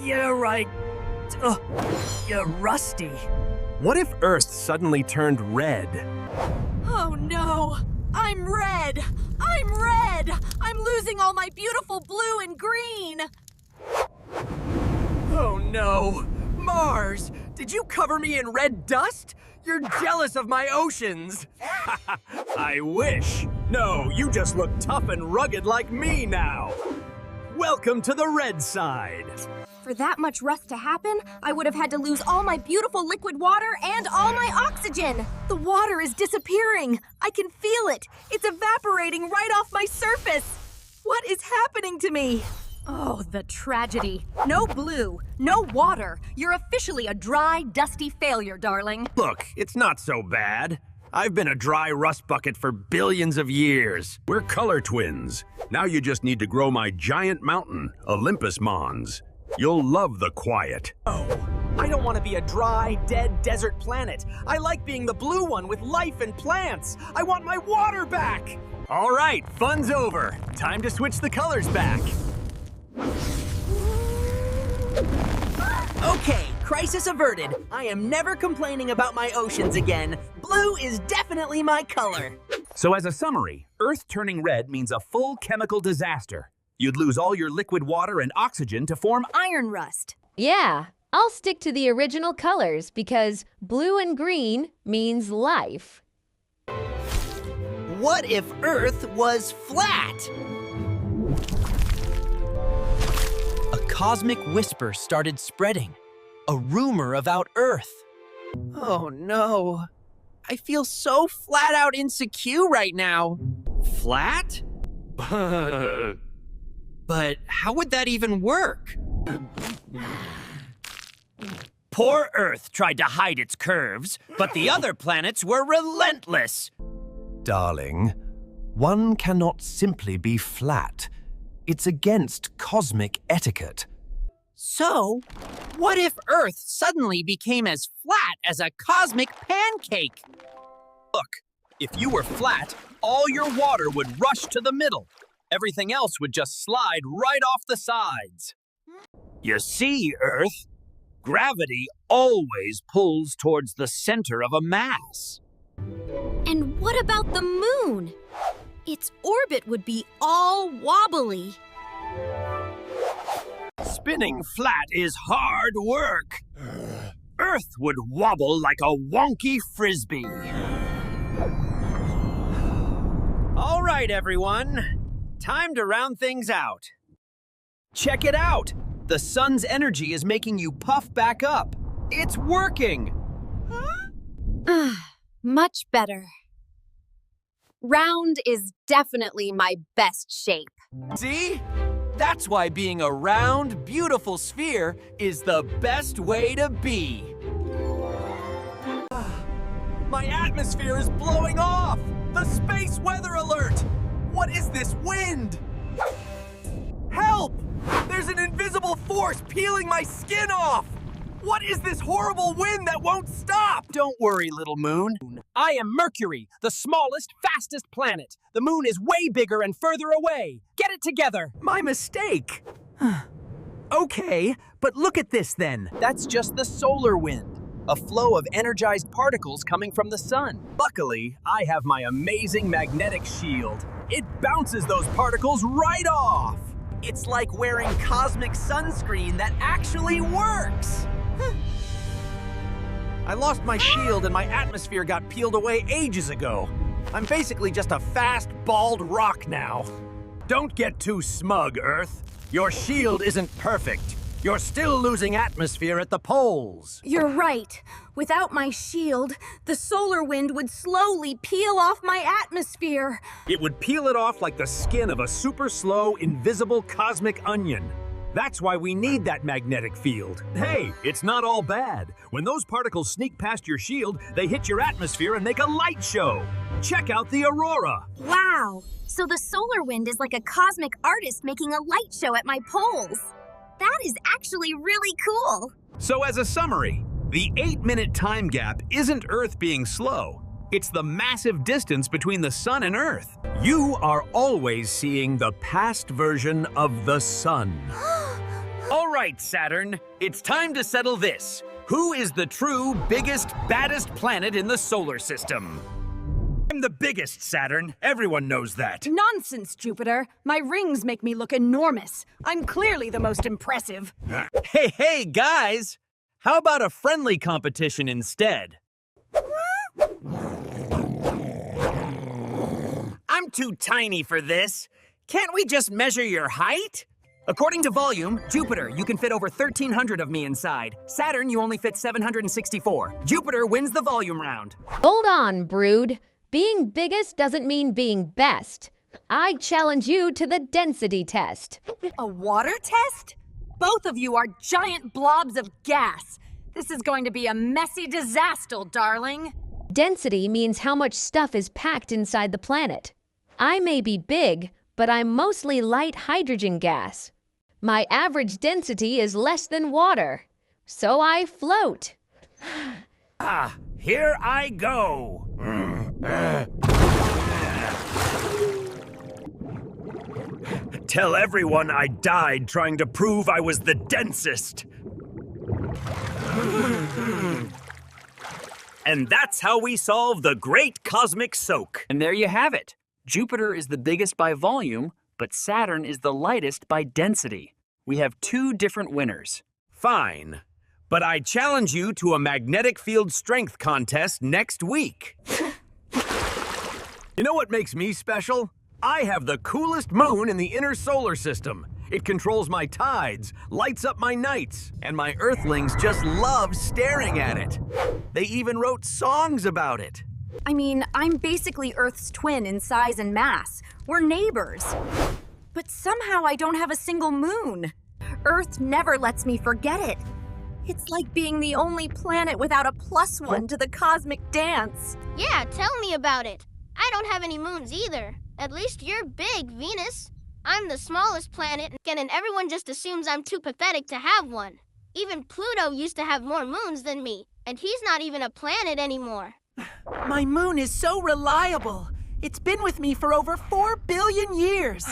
You're right. You're rusty. What if Earth suddenly turned red? Oh no! I'm red! I'm red! I'm losing all my beautiful blue and green! Oh no! Mars! Did you cover me in red dust? You're jealous of my oceans! I wish. No, you just look tough and rugged like me now. Welcome to the red side. For that much rust to happen, I would have had to lose all my beautiful liquid water and all my oxygen. The water is disappearing. I can feel it. It's evaporating right off my surface. What is happening to me? Oh, the tragedy. No blue, no water. You're officially a dry, dusty failure, darling. Look, it's not so bad. I've been a dry rust bucket for billions of years. We're color twins. Now you just need to grow my giant mountain, Olympus Mons. You'll love the quiet. Oh, I don't want to be a dry, dead desert planet. I like being the blue one with life and plants. I want my water back. All right, fun's over. Time to switch the colors back. Okay, crisis averted. I am never complaining about my oceans again. Blue is definitely my color. So as a summary, Earth turning red means a full chemical disaster. You'd lose all your liquid water and oxygen to form Iron rust. Yeah, I'll stick to the original colors because blue and green means life. What if Earth was flat? A cosmic whisper started spreading. A rumor about Earth. Oh no. I feel so flat out insecure right now. flat? But how would that even work? Poor Earth tried to hide its curves, but the other planets were relentless. Darling, one cannot simply be flat. It's against cosmic etiquette. So, what if Earth suddenly became as flat as a cosmic pancake? Look, if you were flat, all your water would rush to the middle. Everything else would just slide right off the sides. You see, Earth, gravity always pulls towards the center of a mass. And what about the moon? Its orbit would be all wobbly. Spinning flat is hard work. Earth would wobble like a wonky frisbee. All right, everyone. Time to round things out. Check it out. The sun's energy is making you puff back up. It's working. Much better. Round is definitely my best shape. See? That's why being a round, beautiful sphere is the best way to be. My atmosphere is blowing off! The space weather alert! What is this wind? Help! There's an invisible force peeling my skin off! What is this horrible wind that won't stop? Don't worry, little moon. I am Mercury, the smallest, fastest planet. The moon is way bigger and further away. Get it together. My mistake. Okay, but look at this then. That's just the solar wind, a flow of energized particles coming from the sun. Luckily, I have my amazing magnetic shield. It bounces those particles right off. It's like wearing cosmic sunscreen that actually works. I lost my shield and my atmosphere got peeled away ages ago. I'm basically just a fast, bald rock now. Don't get too smug, Earth. Your shield isn't perfect. You're still losing atmosphere at the poles. You're right. Without my shield, the solar wind would slowly peel off my atmosphere. It would peel it off like the skin of a super slow, invisible cosmic onion. That's why we need that magnetic field. Hey, it's not all bad. When those particles sneak past your shield, they hit your atmosphere and make a light show. Check out the aurora. Wow. So the solar wind is like a cosmic artist making a light show at my poles. That is actually really cool. So as a summary, the 8-minute time gap isn't Earth being slow. It's the massive distance between the sun and Earth. You are always seeing the past version of the sun. All right, Saturn. It's time to settle this. Who is the true biggest, baddest planet in the solar system? I'm the biggest, Saturn. Everyone knows that. Nonsense, Jupiter. My rings make me look enormous. I'm clearly the most impressive. Hey, guys! How about a friendly competition instead? I'm too tiny for this. Can't we just measure your height? According to volume, Jupiter, you can fit over 1,300 of me inside. Saturn, you only fit 764. Jupiter wins the volume round. Hold on, Brood. Being biggest doesn't mean being best. I challenge you to the density test. A water test? Both of you are giant blobs of gas. This is going to be a messy disaster, darling. Density means how much stuff is packed inside the planet. I may be big, but I'm mostly light hydrogen gas. My average density is less than water, so I float. Here I go. Tell everyone I died trying to prove I was the densest. And that's how we solve the Great Cosmic Soak. And there you have it. Jupiter is the biggest by volume, but Saturn is the lightest by density. We have two different winners. Fine, but I challenge you to a magnetic field strength contest next week. You know what makes me special? I have the coolest moon in the inner solar system. It controls my tides, lights up my nights, and my Earthlings just love staring at it. They even wrote songs about it. I mean, I'm basically Earth's twin in size and mass. We're neighbors. But somehow I don't have a single moon. Earth never lets me forget it. It's like being the only planet without a +1 to the cosmic dance. Yeah, tell me about it. I don't have any moons either. At least you're big, Venus. I'm the smallest planet, and everyone just assumes I'm too pathetic to have one. Even Pluto used to have more moons than me, and he's not even a planet anymore. My moon is so reliable. It's been with me for over 4 billion years.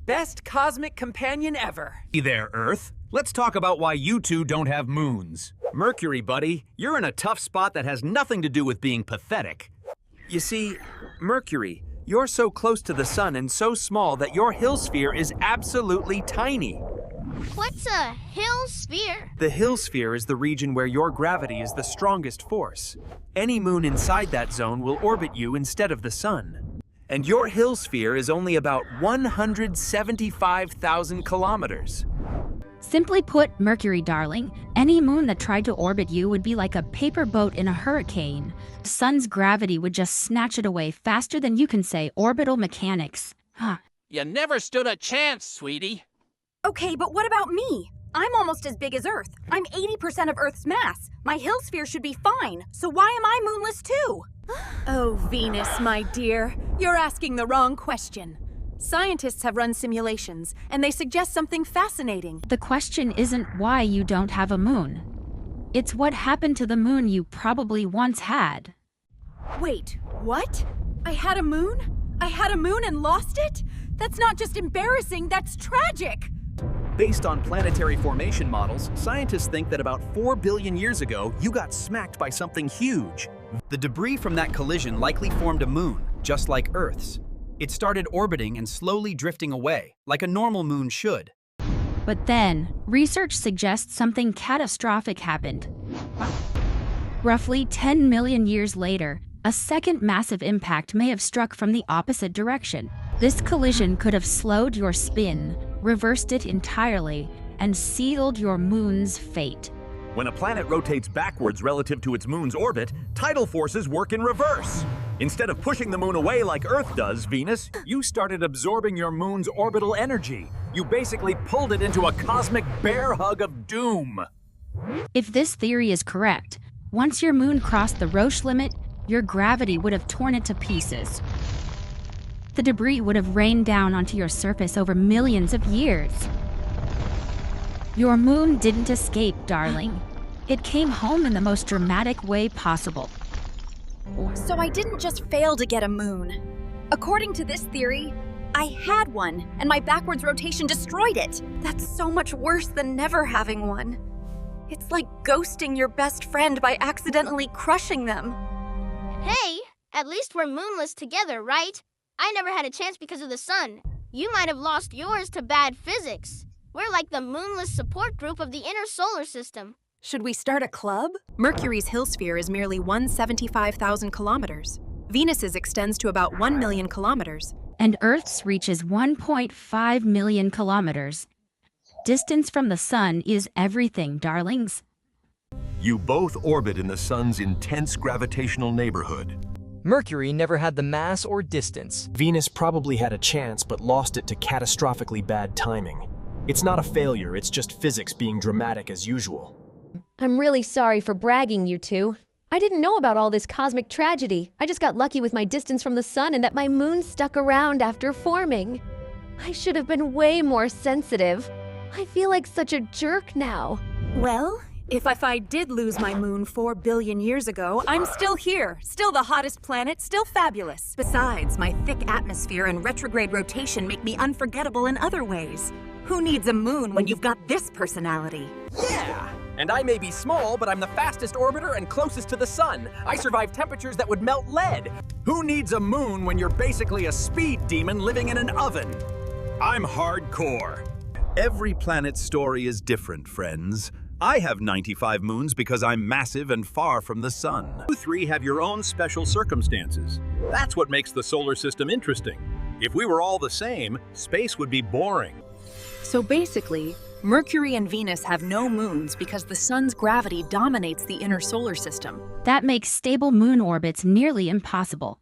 Best cosmic companion ever. Hey there, Earth. Let's talk about why you two don't have moons. Mercury, buddy, you're in a tough spot that has nothing to do with being pathetic. You see, Mercury, you're so close to the sun and so small that your Hill sphere is absolutely tiny. What's a Hill sphere? The Hill sphere is the region where your gravity is the strongest force. Any moon inside that zone will orbit you instead of the sun. And your Hill sphere is only about 175,000 kilometers. Simply put, Mercury, darling, any moon that tried to orbit you would be like a paper boat in a hurricane. The sun's gravity would just snatch it away faster than you can say orbital mechanics. You never stood a chance, sweetie. Okay, but what about me? I'm almost as big as Earth. I'm 80% of Earth's mass. My Hill sphere should be fine, so why am I moonless too? Oh, Venus, my dear, you're asking the wrong question. Scientists have run simulations, and they suggest something fascinating. The question isn't why you don't have a moon. It's what happened to the moon you probably once had. Wait, what? I had a moon? I had a moon and lost it? That's not just embarrassing, that's tragic! Based on planetary formation models, scientists think that about 4 billion years ago, you got smacked by something huge. The debris from that collision likely formed a moon, just like Earth's. It started orbiting and slowly drifting away, like a normal moon should. But then, research suggests something catastrophic happened. Roughly 10 million years later, a second massive impact may have struck from the opposite direction. This collision could have slowed your spin, reversed it entirely, and sealed your moon's fate. When a planet rotates backwards relative to its moon's orbit, tidal forces work in reverse. Instead of pushing the moon away like Earth does, Venus, you started absorbing your moon's orbital energy. You basically pulled it into a cosmic bear hug of doom. If this theory is correct, once your moon crossed the Roche limit, your gravity would have torn it to pieces. The debris would have rained down onto your surface over millions of years. Your moon didn't escape, darling. It came home in the most dramatic way possible. So I didn't just fail to get a moon. According to this theory, I had one, and my backwards rotation destroyed it. That's so much worse than never having one. It's like ghosting your best friend by accidentally crushing them. Hey, at least we're moonless together, right? I never had a chance because of the sun. You might have lost yours to bad physics. We're like the moonless support group of the inner solar system. Should we start a club? Mercury's Hill sphere is merely 175,000 kilometers. Venus's extends to about 1 million kilometers. And Earth's reaches 1.5 million kilometers. Distance from the sun is everything, darlings. You both orbit in the sun's intense gravitational neighborhood. Mercury never had the mass or distance. Venus probably had a chance, but lost it to catastrophically bad timing. It's not a failure, it's just physics being dramatic as usual. I'm really sorry for bragging, you two. I didn't know about all this cosmic tragedy. I just got lucky with my distance from the sun and that my moon stuck around after forming. I should have been way more sensitive. I feel like such a jerk now. Well, if I did lose my moon 4 billion years ago, I'm still here. Still the hottest planet, still fabulous. Besides, my thick atmosphere and retrograde rotation make me unforgettable in other ways. Who needs a moon when you've got this personality? Yeah! And I may be small, but I'm the fastest orbiter and closest to the sun. I survive temperatures that would melt lead. Who needs a moon when you're basically a speed demon living in an oven? I'm hardcore. Every planet's story is different, friends. I have 95 moons because I'm massive and far from the sun. You three have your own special circumstances. That's what makes the solar system interesting. If we were all the same, space would be boring. So basically, Mercury and Venus have no moons because the sun's gravity dominates the inner solar system. That makes stable moon orbits nearly impossible.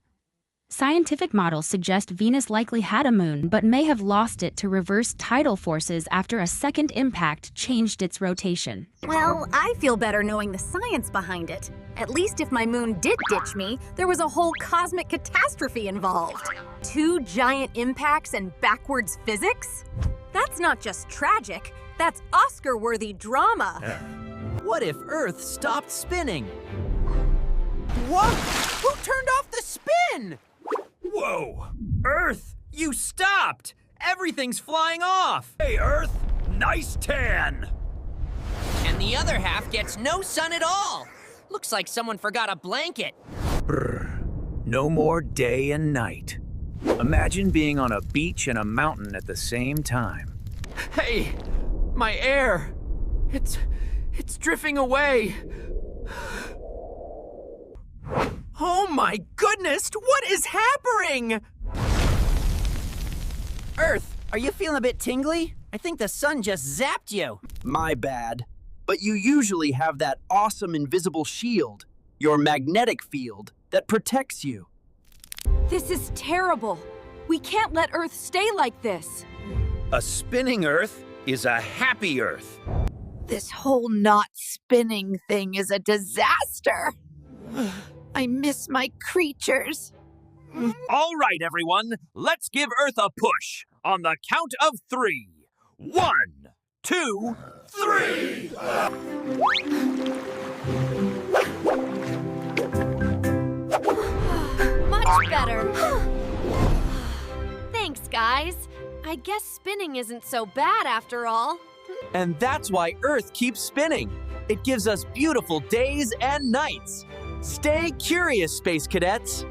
Scientific models suggest Venus likely had a moon but may have lost it to reverse tidal forces after a second impact changed its rotation. Well, I feel better knowing the science behind it. At least if my moon did ditch me, there was a whole cosmic catastrophe involved. 2 giant impacts and backwards physics? That's not just tragic, that's Oscar-worthy drama. What if Earth stopped spinning? What? Who turned off the spin? Whoa! Earth, you stopped! Everything's flying off! Hey, Earth! Nice tan! And the other half gets no sun at all. Looks like someone forgot a blanket. Brr. No more day and night. Imagine being on a beach and a mountain at the same time. Hey! My air! It's drifting away! Oh my goodness! What is happening? Earth, are you feeling a bit tingly? I think the sun just zapped you. My bad. But you usually have that awesome invisible shield, your magnetic field, that protects you. This is terrible. We can't let Earth stay like this. A spinning Earth is a happy Earth. This whole not spinning thing is a disaster. I miss my creatures. All right, everyone, let's give Earth a push. On the count of 3. 1, 2, 3! Much better. Thanks, guys. I guess spinning isn't so bad after all. And that's why Earth keeps spinning. It gives us beautiful days and nights. Stay curious, Space Cadets.